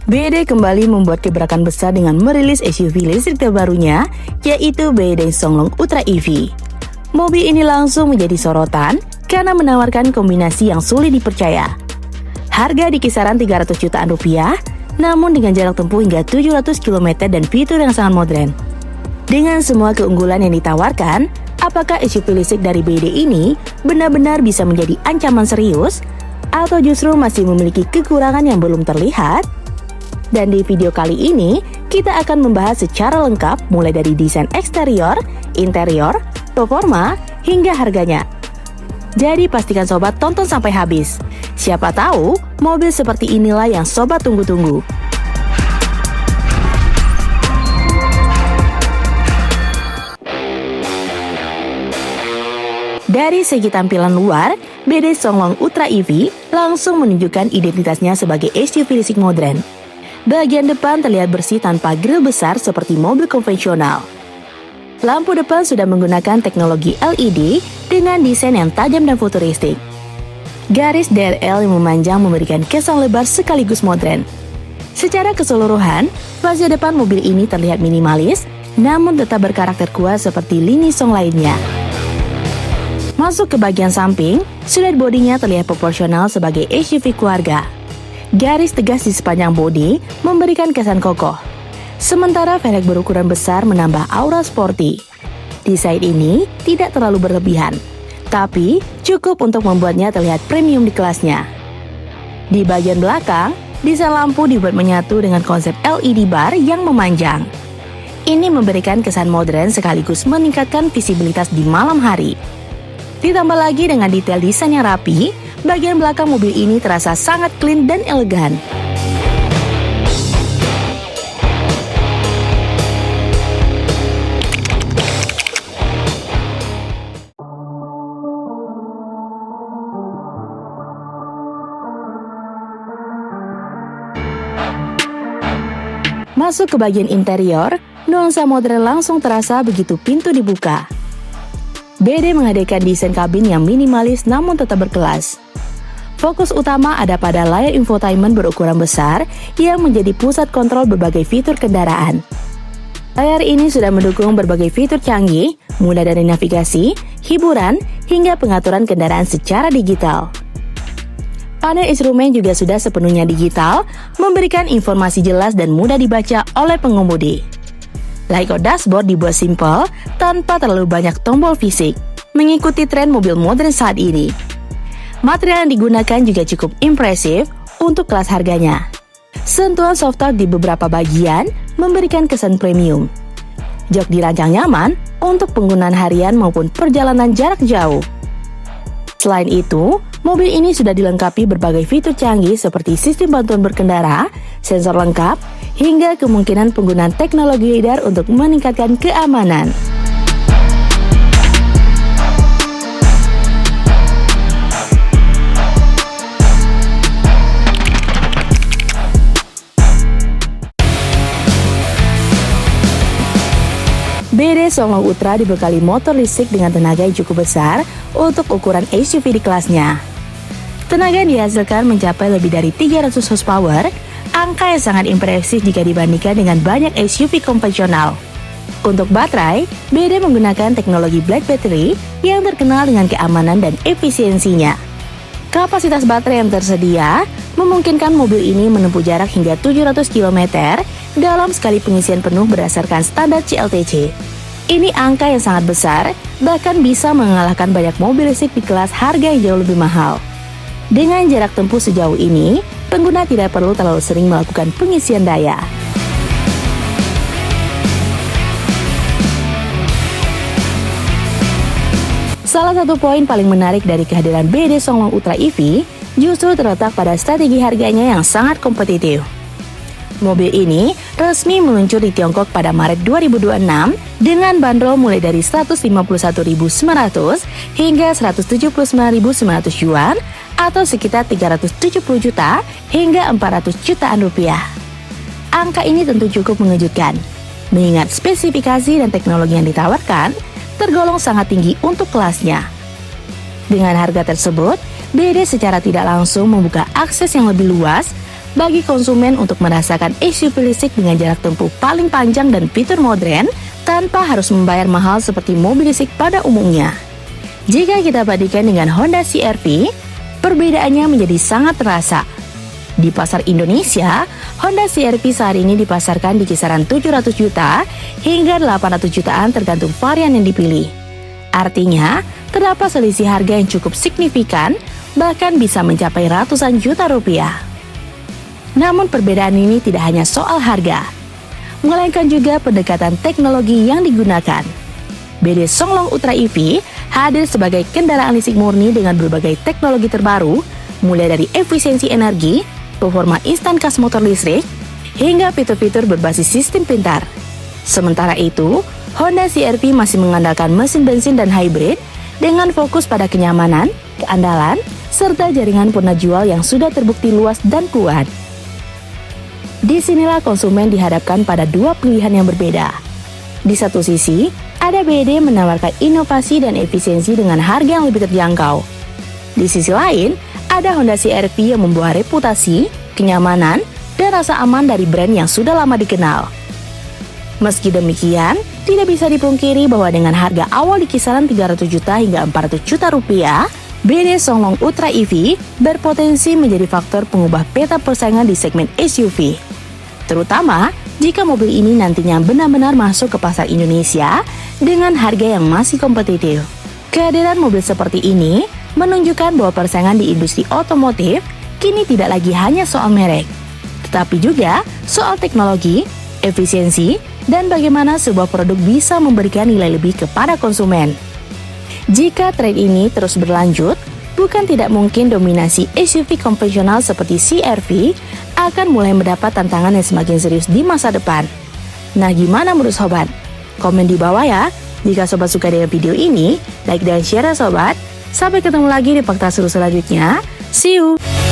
BYD kembali membuat gebrakan besar dengan merilis SUV listrik terbarunya, yaitu BYD Songlong Ultra EV. Mobil ini langsung menjadi sorotan karena menawarkan kombinasi yang sulit dipercaya. Harga di kisaran 300 jutaan rupiah, namun dengan jarak tempuh hingga 700 km dan fitur yang sangat modern. Dengan semua keunggulan yang ditawarkan, apakah SUV listrik dari BYD ini benar-benar bisa menjadi ancaman serius, atau justru masih memiliki kekurangan yang belum terlihat? Dan di video kali ini, kita akan membahas secara lengkap mulai dari desain eksterior, interior, performa, hingga harganya. Jadi pastikan sobat tonton sampai habis. Siapa tahu, mobil seperti inilah yang sobat tunggu-tunggu. Dari segi tampilan luar, BYD Songlong Ultra EV langsung menunjukkan identitasnya sebagai SUV listrik modern. Bagian depan terlihat bersih tanpa grill besar seperti mobil konvensional. Lampu depan sudah menggunakan teknologi LED dengan desain yang tajam dan futuristik. Garis DRL yang memanjang memberikan kesan lebar sekaligus modern. Secara keseluruhan, fascia depan mobil ini terlihat minimalis, namun tetap berkarakter kuat seperti lini Song lainnya. Masuk ke bagian samping, siluet bodinya terlihat proporsional sebagai SUV keluarga. Garis tegas di sepanjang bodi memberikan kesan kokoh. Sementara velg berukuran besar menambah aura sporty. Desain ini tidak terlalu berlebihan, tapi cukup untuk membuatnya terlihat premium di kelasnya. Di bagian belakang, desain lampu dibuat menyatu dengan konsep LED bar yang memanjang. Ini memberikan kesan modern sekaligus meningkatkan visibilitas di malam hari. Ditambah lagi dengan detail desain yang rapi, bagian belakang mobil ini terasa sangat clean dan elegan. Masuk ke bagian interior, nuansa modern langsung terasa begitu pintu dibuka. BYD menghadirkan desain kabin yang minimalis namun tetap berkelas. Fokus utama ada pada layar infotainment berukuran besar yang menjadi pusat kontrol berbagai fitur kendaraan. Layar ini sudah mendukung berbagai fitur canggih, mulai dari navigasi, hiburan, hingga pengaturan kendaraan secara digital. Panel instrumen juga sudah sepenuhnya digital, memberikan informasi jelas dan mudah dibaca oleh pengemudi. Layout dashboard dibuat simpel, tanpa terlalu banyak tombol fisik, mengikuti tren mobil modern saat ini. Material yang digunakan juga cukup impresif untuk kelas harganya. Sentuhan soft touch di beberapa bagian memberikan kesan premium. Jok dirancang nyaman untuk penggunaan harian maupun perjalanan jarak jauh. Selain itu, mobil ini sudah dilengkapi berbagai fitur canggih seperti sistem bantuan berkendara, sensor lengkap, hingga kemungkinan penggunaan teknologi lidar untuk meningkatkan keamanan. BYD Songlong Ultra dibekali motor listrik dengan tenaga yang cukup besar untuk ukuran SUV di kelasnya. Tenaga yang dihasilkan mencapai lebih dari 300 horsepower, angka yang sangat impresif jika dibandingkan dengan banyak SUV konvensional. Untuk baterai, BYD menggunakan teknologi Black Battery yang terkenal dengan keamanan dan efisiensinya. Kapasitas baterai yang tersedia memungkinkan mobil ini menempuh jarak hingga 700 km dalam sekali pengisian penuh berdasarkan standar CLTC. Ini angka yang sangat besar, bahkan bisa mengalahkan banyak mobil listrik di kelas harga yang jauh lebih mahal. Dengan jarak tempuh sejauh ini, pengguna tidak perlu terlalu sering melakukan pengisian daya. Salah satu poin paling menarik dari kehadiran BYD Songlong Ultra EV justru terletak pada strategi harganya yang sangat kompetitif. Mobil ini resmi meluncur di Tiongkok pada Maret 2026 dengan bandrol mulai dari 151.900 hingga 179.900 yuan atau sekitar 370 juta hingga 400 jutaan rupiah. Angka ini tentu cukup mengejutkan, mengingat spesifikasi dan teknologi yang ditawarkan tergolong sangat tinggi untuk kelasnya. Dengan harga tersebut, BYD secara tidak langsung membuka akses yang lebih luas bagi konsumen untuk merasakan SUV listrik dengan jarak tempuh paling panjang dan fitur modern tanpa harus membayar mahal seperti mobil listrik pada umumnya. Jika kita bandingkan dengan Honda CR-V, perbedaannya menjadi sangat terasa. Di pasar Indonesia, Honda CR-V saat ini dipasarkan di kisaran 700 juta hingga 800 jutaan tergantung varian yang dipilih. Artinya, terdapat selisih harga yang cukup signifikan, bahkan bisa mencapai ratusan juta rupiah. Namun perbedaan ini tidak hanya soal harga, melainkan juga pendekatan teknologi yang digunakan. BD Songlong Ultra EV hadir sebagai kendaraan listrik murni dengan berbagai teknologi terbaru, mulai dari efisiensi energi, performa instan kas motor listrik, hingga fitur-fitur berbasis sistem pintar. Sementara itu, Honda CR-V masih mengandalkan mesin bensin dan hybrid dengan fokus pada kenyamanan, keandalan, serta jaringan penjual yang sudah terbukti luas dan kuat. Disinilah konsumen dihadapkan pada dua pilihan yang berbeda. Di satu sisi, ada BD menawarkan inovasi dan efisiensi dengan harga yang lebih terjangkau. Di sisi lain, ada Honda CR-V yang membawa reputasi, kenyamanan, dan rasa aman dari brand yang sudah lama dikenal. Meski demikian, tidak bisa dipungkiri bahwa dengan harga awal di kisaran 300 juta hingga 400 juta rupiah, BD Songlong Ultra EV berpotensi menjadi faktor pengubah peta persaingan di segmen SUV. Terutama jika mobil ini nantinya benar-benar masuk ke pasar Indonesia dengan harga yang masih kompetitif. Kehadiran mobil seperti ini menunjukkan bahwa persaingan di industri otomotif kini tidak lagi hanya soal merek, tetapi juga soal teknologi, efisiensi, dan bagaimana sebuah produk bisa memberikan nilai lebih kepada konsumen. Jika tren ini terus berlanjut, bukan tidak mungkin dominasi SUV konvensional seperti CR-V akan mulai mendapat tantangan yang semakin serius di masa depan. Nah, gimana menurut sobat? Komen di bawah ya. Jika sobat suka dengan video ini, like dan share ya sobat. Sampai ketemu lagi di fakta seru selanjutnya. See you!